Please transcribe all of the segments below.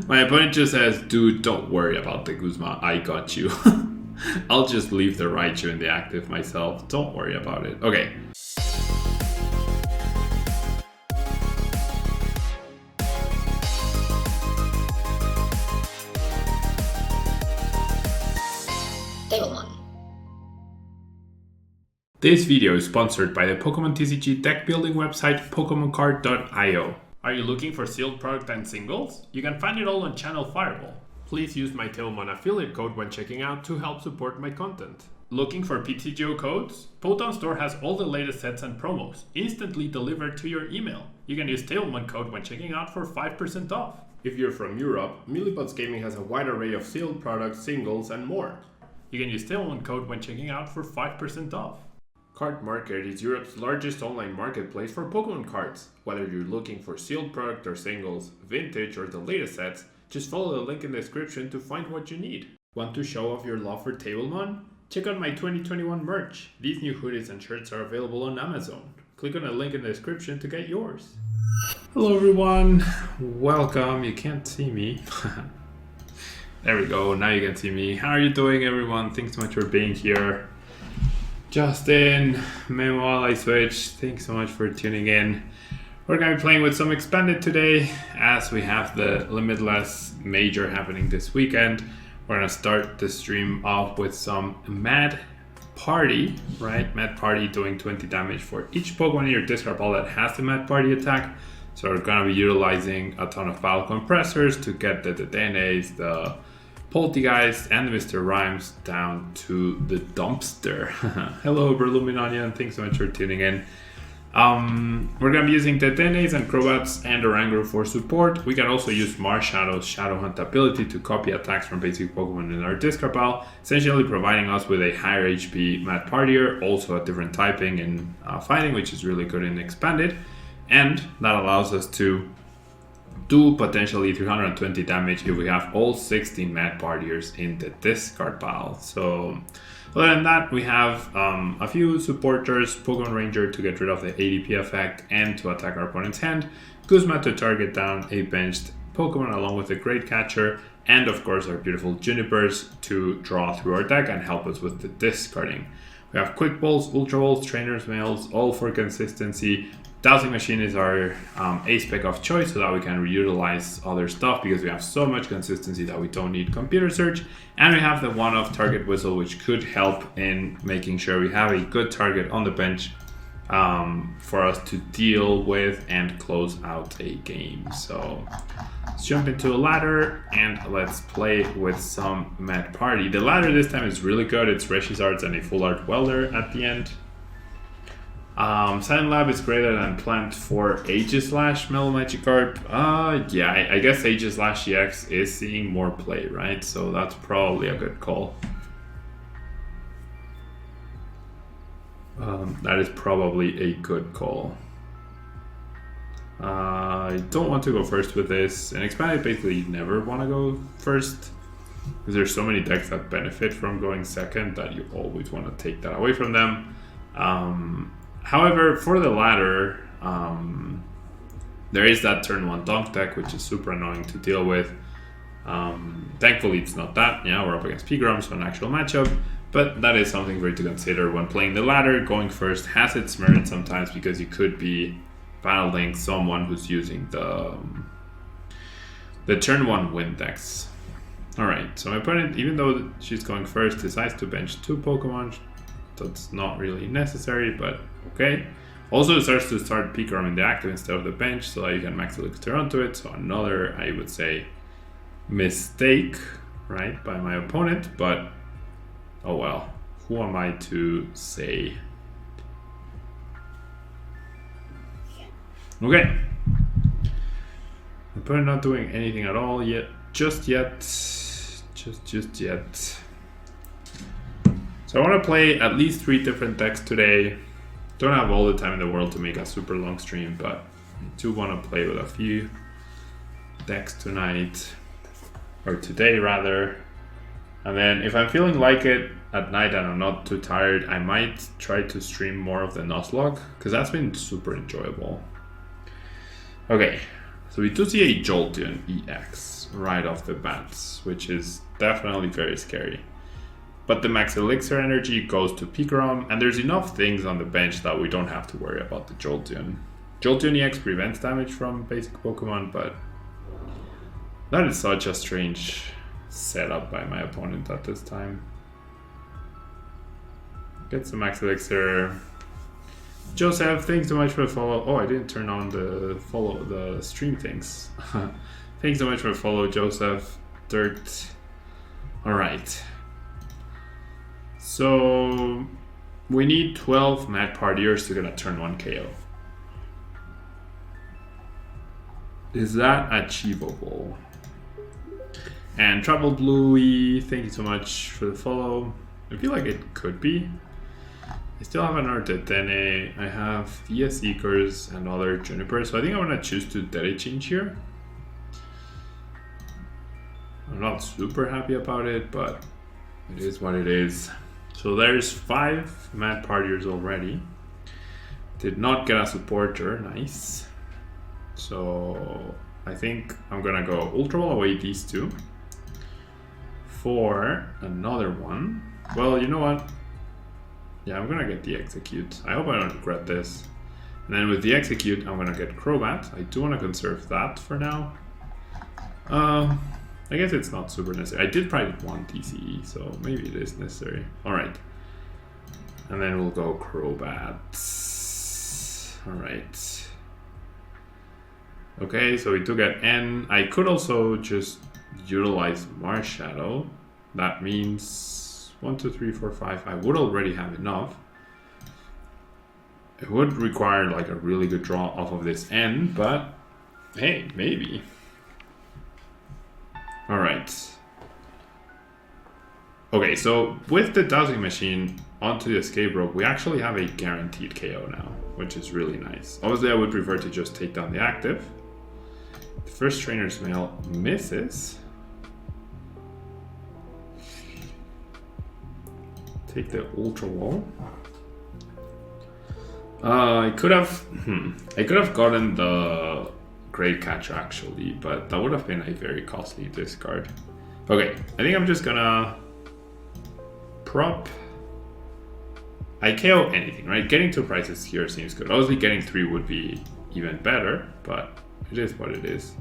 My opponent just says, dude, don't worry about the Guzma, I got you. I'll just leave the Raichu in the active myself, don't worry about it. Okay. This video is sponsored by the Pokemon TCG deck building website PokemonCard.io. Are you looking for sealed product and singles? You can find it all on Channel Fireball. Please use my Tailmon affiliate code when checking out to help support my content. Looking for PTGO codes? Potown Store has all the latest sets and promos, instantly delivered to your email. You can use Tailmon code when checking out for 5% off. If you're from Europe, Millipots Gaming has a wide array of sealed products, singles, and more. You can use Tailmon code when checking out for 5% off. Card Market is Europe's largest online marketplace for Pokemon cards. Whether you're looking for sealed product or singles, vintage or the latest sets, just follow the link in the description to find what you need. Want to show off your love for Tablemon? Check out my 2021 merch. These new hoodies and shirts are available on Amazon. Click on the link in the description to get yours. Hello everyone, welcome. You can't see me. There we go, now you can see me. How are you doing everyone? Thanks so much for being here. Justin, Meanwhile I Switch, thanks so much for tuning in. We're going to be playing with some Expanded today as we have the Limitless Major happening this weekend. We're going to start the stream off with some Mad Party, right? Mad Party doing 20 damage for each Pokemon in your discard pile that has the Mad Party attack. So we're going to be utilizing a ton of Battle Compressors to get the Dedenes, the Poltegeist, and Mr. Rhymes down to the dumpster. Hello, Berluminonian. Thanks so much for tuning in. We're going to be using Dedenes and Crobats and Oranguru for support. We can also use Marshallow's Shadow Hunt ability to copy attacks from basic Pokemon in our discard pile, essentially providing us with a higher HP Mad Partier, also a different typing in fighting, which is really good in Expanded. And that allows us to do potentially 320 damage if we have all 16 Mad Partiers in the discard pile. So other than that, we have a few supporters, Pokemon Ranger to get rid of the ADP effect and to attack our opponent's hand, Guzma to target down a benched Pokemon along with a Great Catcher, and of course our beautiful Junipers to draw through our deck and help us with the discarding. We have Quick Balls, Ultra Balls, Trainer's Mails, all for consistency. Dowsing Machine is our ace spec of choice so that we can reutilize other stuff because we have so much consistency that we don't need computer search. And we have the one-off Target Whistle, which could help in making sure we have a good target on the bench for us to deal with and close out a game. So let's jump into a ladder and let's play with some Mad Party. The ladder this time is really good. It's Reshizards and a Full Art Welder at the end. Silent Lab is greater than Plant for Aegislash Mellow Magikarp. Yeah, I guess Aegislash EX is seeing more play, right? So that's probably a good call. That is probably a good call. I don't want to go first with this. In Expanded, basically you never want to go first because there's so many decks that benefit from going second that you always want to take that away from them. However, for the ladder, there is that turn 1 Donk deck, which is super annoying to deal with. Thankfully, it's not that. Yeah, we're up against Pigrom, so an actual matchup. But that is something for you to consider when playing the ladder. Going first has its merit sometimes because you could be battling someone who's using the turn 1 win decks. Alright, so my opponent, even though she's going first, decides to bench 2 Pokemon. That's not really necessary, but okay. Also, it starts to start Pikarom in the active instead of the bench, so that you can max elixir onto it. So another, I would say, mistake, right, by my opponent. But oh well, who am I to say? Okay. Opponent not doing anything at all yet, just yet. So I want to play at least 3 different decks today. Don't have all the time in the world to make a super long stream, but I do want to play with a few decks tonight, or today rather. And then if I'm feeling like it at night and I'm not too tired, I might try to stream more of the Nuzlocke, because that's been super enjoyable. Okay, So we do see a Jolteon EX right off the bat, which is definitely very scary. But the Max Elixir energy goes to Pikarom, and there's enough things on the bench that we don't have to worry about the Jolteon. Jolteon EX prevents damage from basic Pokemon, but that is such a strange setup by my opponent at this time. Gets the Max Elixir. Joseph, thanks so much for the follow. Oh, I didn't turn on the stream things. Thanks so much for the follow, Joseph. Dirt. Alright. So we need 12 Mad Partiers to get a turn 1 KO. Is that achievable? And Trouble Bluey, thank you so much for the follow. I feel like it could be. I still have another Dedenne. I have DS Seekers and other Junipers, so I think I'm gonna choose to Dede Change here. I'm not super happy about it, but it is what it is. So there's 5 Mad Partiers already. Did not get a supporter, nice. So I think I'm gonna go Ultra Ball away these 2 for another one. Well, you know what? Yeah, I'm gonna get the Execute. I hope I don't regret this. And then with the Execute, I'm gonna get Crobat. I do want to conserve that for now. I guess it's not super necessary. I did private 1 TCE, so maybe it is necessary. Alright. And then we'll go Crobat. Alright. Okay, so we do get N. I could also just utilize Marshadow. That means 1, 2, 3, 4, 5. I would already have enough. It would require like a really good draw off of this N, but hey, maybe. Alright. Okay, so with the Dowsing Machine onto the Escape Rope, we actually have a guaranteed KO now, which is really nice. Obviously, I would prefer to just take down the active. The first Trainer's Mail misses. Take the Ultra Wall. I could have gotten the Great Catcher actually, but that would have been a very costly discard. Okay, I think I'm just gonna prop. I KO anything, right? Getting 2 prizes here seems good. Obviously getting 3 would be even better, but it is what it is.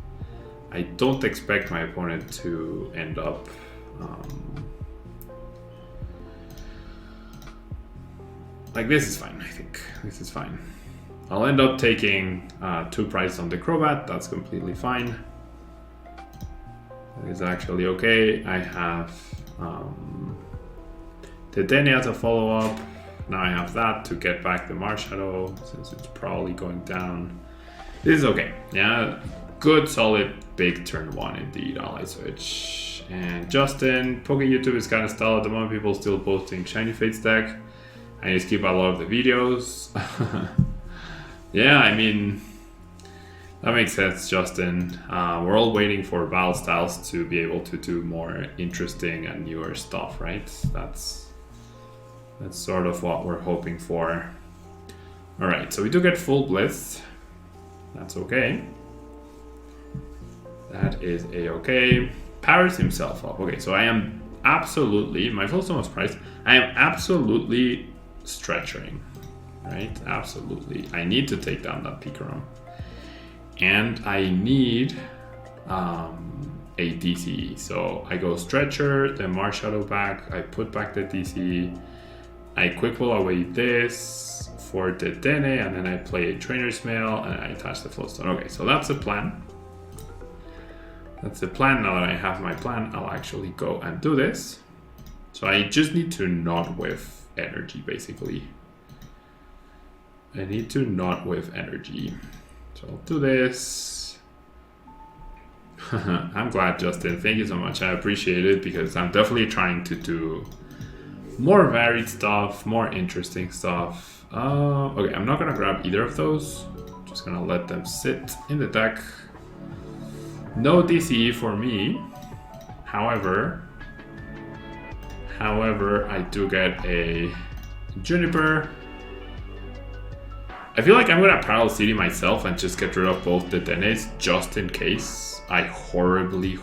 I don't expect my opponent to end up like this is fine, I think. This is fine. I'll end up taking 2 prizes on the Crobat. That's completely fine. That is actually okay. I have the Dedenne as a follow-up. Now I have that to get back the Marshadow since it's probably going down. This is okay. Yeah, good, solid, big turn 1 indeed. Ally switch. And Justin, Poke YouTube is kind of stale at the moment. People still posting Shiny Fates deck. I need to skip a lot of the videos. Yeah, I mean, that makes sense, Justin. We're all waiting for Battle Styles to be able to do more interesting and newer stuff, right? That's sort of what we're hoping for. All right, so we do get full Blitz. That's okay. That is a-okay. Powers himself up. Okay, so I am absolutely, my full summons price, I am absolutely stretching, right? Absolutely. I need to take down that Pikarom. And I need a DCE. So I go Stretcher, then Marshadow back, I put back the DCE, I quick pull away this for the Dedenne, and then I play a Trainer's Mail, and I attach the Floatstone. Okay, so that's the plan. That's the plan. Now that I have my plan, I'll actually go and do this. So I just need to not whiff energy, basically. I need to not whiff energy. So I'll do this. I'm glad, Justin. Thank you so much. I appreciate it because I'm definitely trying to do more varied stuff, more interesting stuff. Okay, I'm not gonna grab either of those. Just gonna let them sit in the deck. No DCE for me. However, I do get a Juniper. I feel like I'm gonna Parallel City myself and just get rid of both the Denes just in case I horribly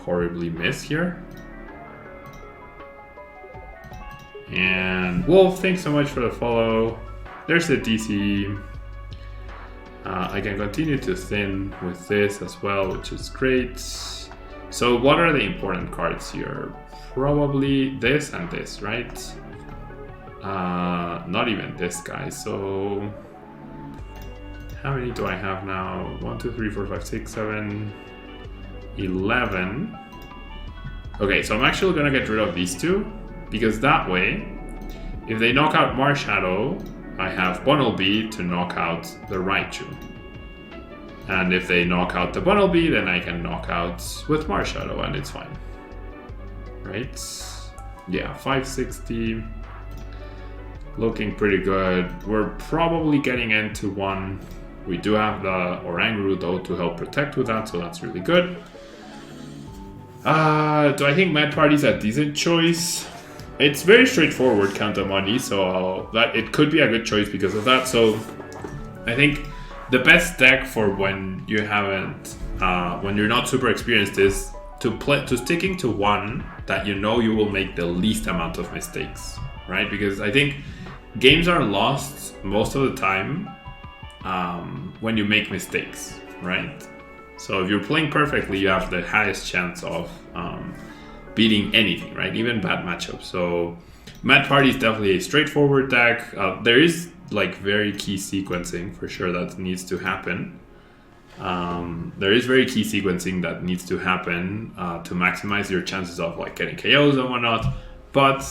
miss here. And Wolf, thanks so much for the follow. There's the DC. I can continue to thin with this as well, which is great. So what are the important cards here? Probably this and this, right? Not even this guy. So how many do I have now? 1, 2, 3, 4, 5, 6, 7, 11. Okay, so I'm actually gonna get rid of these two, because that way, if they knock out Marshadow, I have Bunnelby to knock out the Raichu. And if they knock out the Bunnelby, then I can knock out with Marshadow and it's fine. Right? Yeah, 560. Looking pretty good. We're probably getting into one. We do have the Oranguru though to help protect with that, so that's really good. Do I think Mad Party's a decent choice? It's very straightforward, Count of Money, so that it could be a good choice because of that. So I think the best deck for when you haven't, when you're not super experienced is to sticking to one that you know you will make the least amount of mistakes, right? Because I think games are lost most of the time when you make mistakes, right? So if you're playing perfectly, you have the highest chance of beating anything, right? Even bad matchups. So Mad Party is definitely a straightforward deck. There is like very key sequencing for sure that needs to happen. There is very key sequencing that needs to happen to maximize your chances of like getting KOs and whatnot. But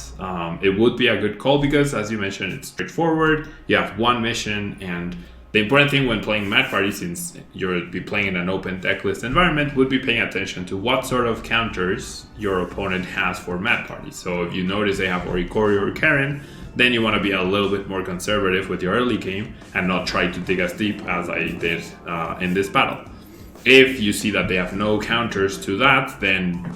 it would be a good call because, as you mentioned, it's straightforward. You have one mission, and the important thing when playing Mad Party, since you'll be playing in an open decklist environment, would be paying attention to what sort of counters your opponent has for Mad Party. So if you notice they have Oricori or Karen, then you want to be a little bit more conservative with your early game and not try to dig as deep as I did in this battle. If you see that they have no counters to that, then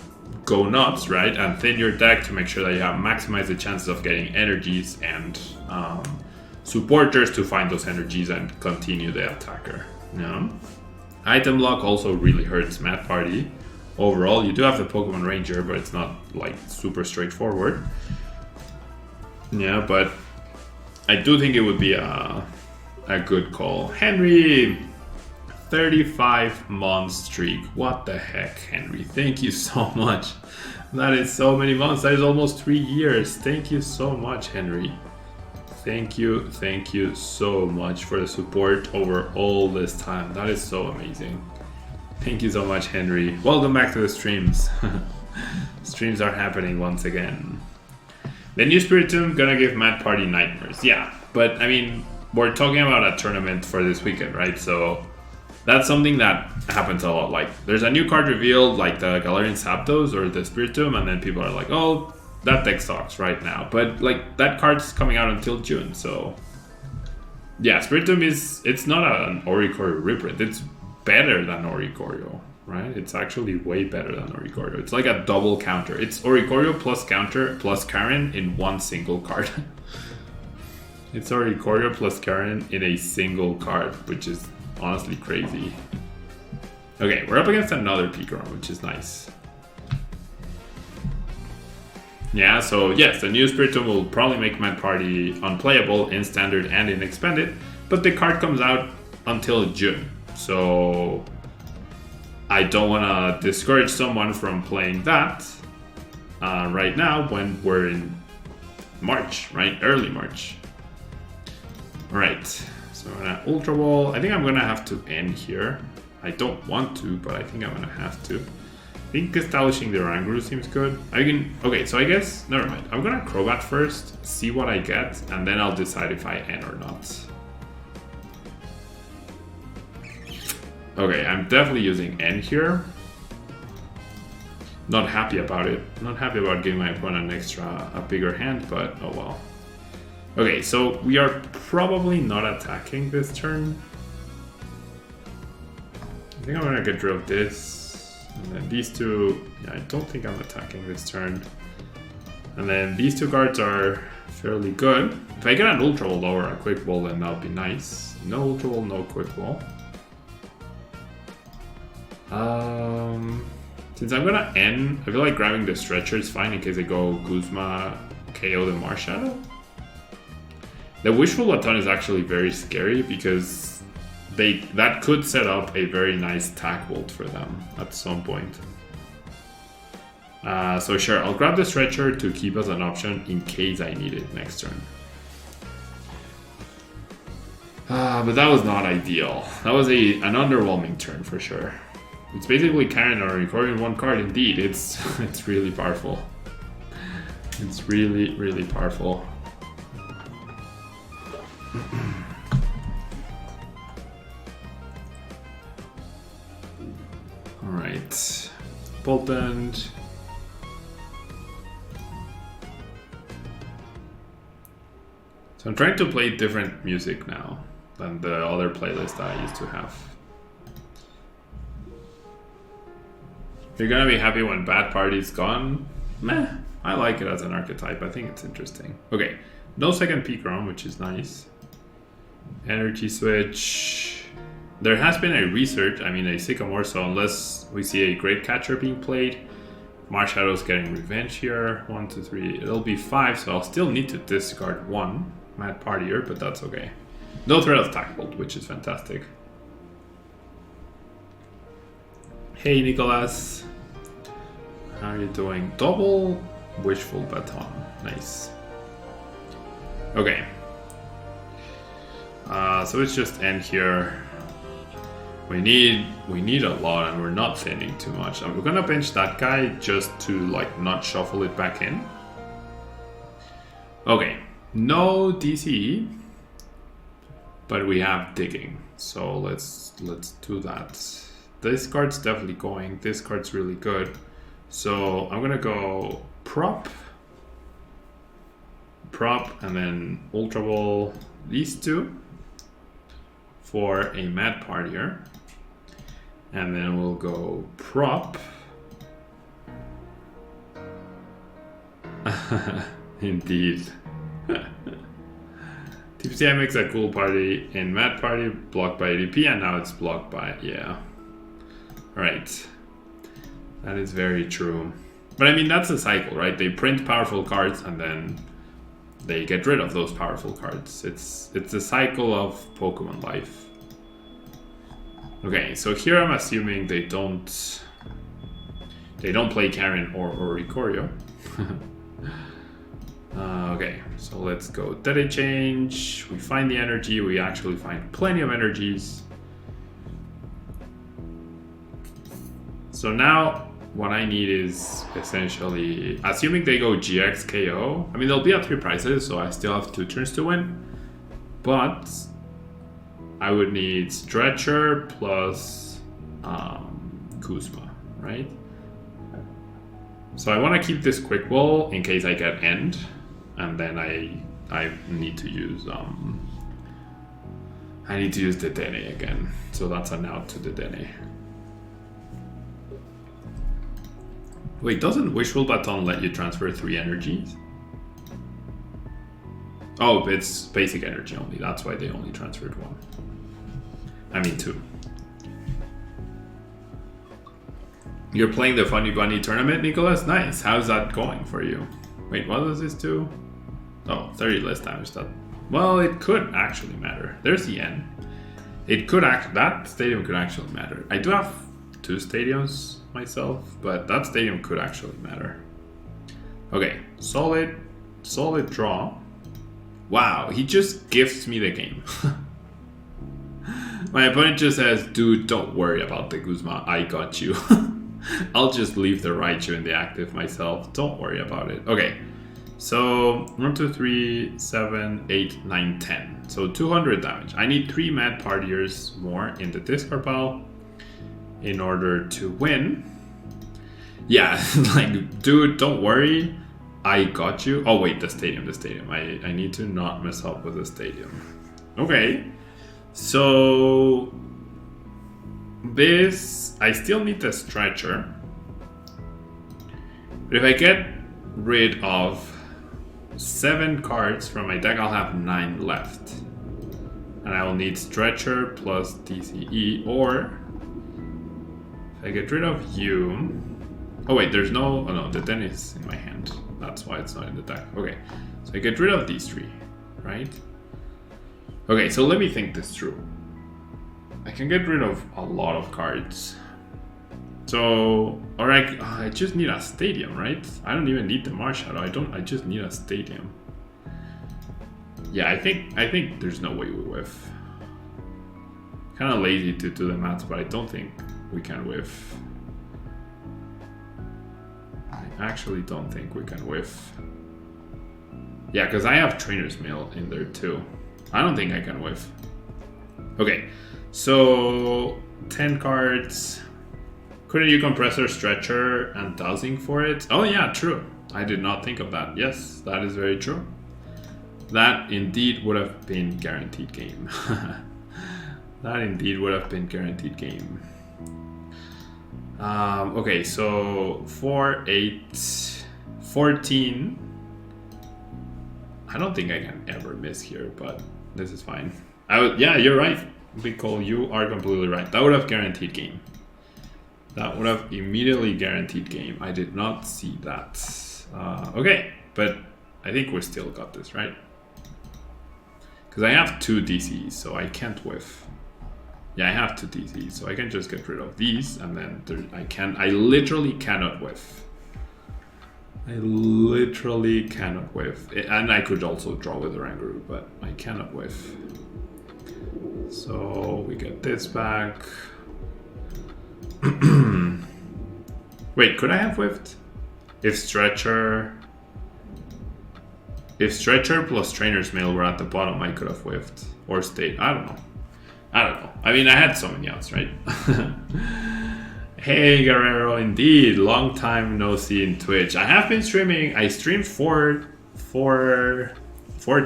go nuts, right? And thin your deck to make sure that you have maximize the chances of getting energies and supporters to find those energies and continue the attacker. Yeah. Item lock also really hurts Mad Party. Overall, you do have the Pokemon Ranger, but it's not like super straightforward. Yeah, but I do think it would be a good call. Henry, 35-month streak. What the heck, Henry? Thank you so much. That is so many months. That is almost 3 years. Thank you so much, Henry. Thank you so much for the support over all this time. That is so amazing. Thank you so much, Henry. Welcome back to the streams. Streams are happening once again. The new Spiritomb gonna give Mad Party nightmares. Yeah, but I mean, we're talking about a tournament for this weekend, right? So that's something that happens a lot. Like, there's a new card revealed, like the Galarian Zapdos or the Spiritomb, and then people are like, oh, that deck sucks right now. But like, that card's coming out until June, so yeah, Spiritomb it's not an Oricorio reprint. It's better than Oricorio, right? It's actually way better than Oricorio. It's like a double counter. It's Oricorio plus counter plus Karen in one single card. It's Oricorio plus Karen in a single card, which is honestly crazy. Okay, we're up against another Pikarom, which is nice. Yeah, so yes, the new Spiritomb will probably make Mad Party unplayable in Standard and in Expanded, but the card comes out until June, so I don't want to discourage someone from playing that right now when we're in March, right? Early March. Alright, so I'm gonna Ultra Ball. I think I'm gonna have to end here. I don't want to, but I think I'm gonna have to. I think establishing the Oranguru seems good. Okay, so I guess, never mind. I'm gonna Crobat first, see what I get, and then I'll decide if I end or not. Okay, I'm definitely using N here. Not happy about it. Not happy about giving my opponent a bigger hand, but oh well. Okay, so we are probably not attacking this turn. I think I'm gonna get rid of this. And then these two, yeah, I don't think I'm attacking this turn. And then these two cards are fairly good. If I get an Ultra Ball or a Quick Ball, then that would be nice. No Ultra Ball, no Quick Ball. Since I'm gonna end, I feel like grabbing the Stretcher is fine in case I go Guzma, KO the Marshadow. The Wishful Baton is actually very scary because that could set up a very nice Tack Bolt for them at some point. So sure, I'll grab the Stretcher to keep as an option in case I need it next turn. But that was not ideal. That was an underwhelming turn for sure. It's basically Karen or recording one card. Indeed, it's really powerful. It's really, really powerful. All right, Potent. So I'm trying to play different music now than the other playlist that I used to have. You're gonna be happy when Bad Party's gone. Meh, I like it as an archetype. I think it's interesting. Okay, no second peak ROM, which is nice. Energy Switch. There has been a research, I mean a Sycamore, so unless we see a Great Catcher being played, Marshadow's getting revenge here. 1, 2, 3, it'll be 5, so I'll still need to discard 1 Mad Partier, but that's okay. No threat of Tack Bolt, which is fantastic. Hey Nicholas, how are you doing? Double Wishful Baton, nice. Okay, so let's just end here. We need a lot, and we're not thinning too much. And we're gonna bench that guy just to like not shuffle it back in. Okay, no DCE, but we have digging, so let's do that. This card's definitely going. This card's really good. So I'm gonna go prop, and then Ultra Ball these two for a Mad Partier. And then we'll go prop. Indeed. TPCI makes a cool party in Mad Party, blocked by ADP, and now it's blocked by, yeah. Right. That is very true. But I mean, that's a cycle, right? They print powerful cards and then they get rid of those powerful cards. It's a cycle of Pokemon life. Okay, so here I'm assuming they don't play Karen or Ikorio. Okay, so let's go Dede Change. We find the energy. We actually find plenty of energies. So now what I need is essentially, assuming they go GX KO. I mean, they'll be at 3 prices, so I still have 2 turns to win. But I would need Stretcher plus Kuzma, right? So I want to keep this Quick Ball in case I get End, and then I need to use Dedenne again. So that's an out to Dedenne. Wait, doesn't Wishful Baton let you transfer 3 energies? Oh, it's basic energy only. That's why they only transferred 1. I mean 2. You're playing the Funny Bunny tournament, Nicholas? Nice. How's that going for you? Wait, what does this do? Oh, 30 less damage. Well, it could actually matter. There's the N. That stadium could actually matter. I do have 2 stadiums myself, but that stadium could actually matter. Okay, solid draw. Wow, he just gifts me the game. My opponent just says, dude, don't worry about the Guzma, I got you. I'll just leave the Raichu in the active myself, don't worry about it. Okay, so 1, 2, 3, 7, 8, 9, 10. So 200 damage. I need 3 Mad Partiers more in the discard pile in order to win. Yeah, like, dude, don't worry, I got you. Oh wait, the stadium. I need to not mess up with the stadium. Okay, so this, I still need the Stretcher. But if I get rid of 7 cards from my deck. I'll have 9 left. And I will need Stretcher plus DCE, or if I get rid of you... Oh wait, there's no... Oh no, the den is in my hand. That's why it's not in the deck. Okay, so I get rid of these 3, right? Okay, so let me think this through. I can get rid of a lot of cards. So, or I just need a stadium, right? I don't even need the Marshadow. I just need a stadium. Yeah, I think there's no way we whiff. Kind of lazy to do the maths, but I don't think we can whiff. I actually don't think we can whiff. Yeah, because I have Trainer's Mail in there too. I don't think I can whiff. Okay, so 10 cards. Couldn't you Compressor, Stretcher, and Dowsing for it? Oh yeah, true. I did not think of that. Yes, that is very true. That indeed would have been guaranteed game. That indeed would have been guaranteed game. Okay, so 4, 8, 14. I don't think I can ever miss here, but this is fine. Yeah, you're right, Big Cole. You are completely right. That would have guaranteed game. That would have immediately guaranteed game. I did not see that. Okay, but I think we still got this, right? Because I have 2 DCs, so I can't whiff. Yeah, I have 2 DCs, so I can just get rid of these, and then I literally cannot whiff. I literally cannot whiff. And I could also draw with Oranguru, but I cannot whiff. So we get this back. Wait, could I have whiffed? If Stretcher plus Trainer's Mail were at the bottom, I could have whiffed. Or stayed. I don't know. I mean, I had so many outs, right? Hey, Guerrero, indeed. Long time no see in Twitch. I have been streaming. I streamed four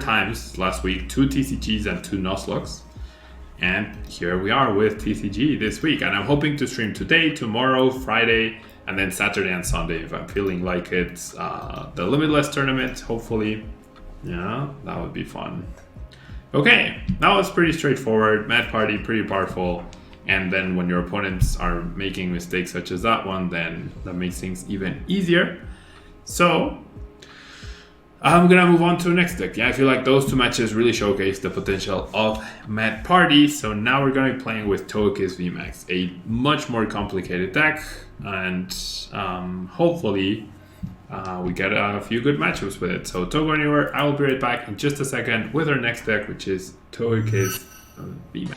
times last week. 2 TCGs and 2 Nuzlockes. And here we are with TCG this week. And I'm hoping to stream today, tomorrow, Friday, and then Saturday and Sunday if I'm feeling like it. The Limitless tournament, hopefully. Yeah, that would be fun. Okay, that was pretty straightforward. Mad Party, pretty powerful. And then when your opponents are making mistakes such as that one, then that makes things even easier. So I'm gonna move on to the next deck. Yeah, I feel like those 2 matches really showcase the potential of Mad Party. So now we're gonna be playing with Togekiss VMAX, a much more complicated deck, and hopefully we get a few good matchups with it. So don't go anywhere. I will be right back in just a second with our next deck, which is Togekiss VMAX.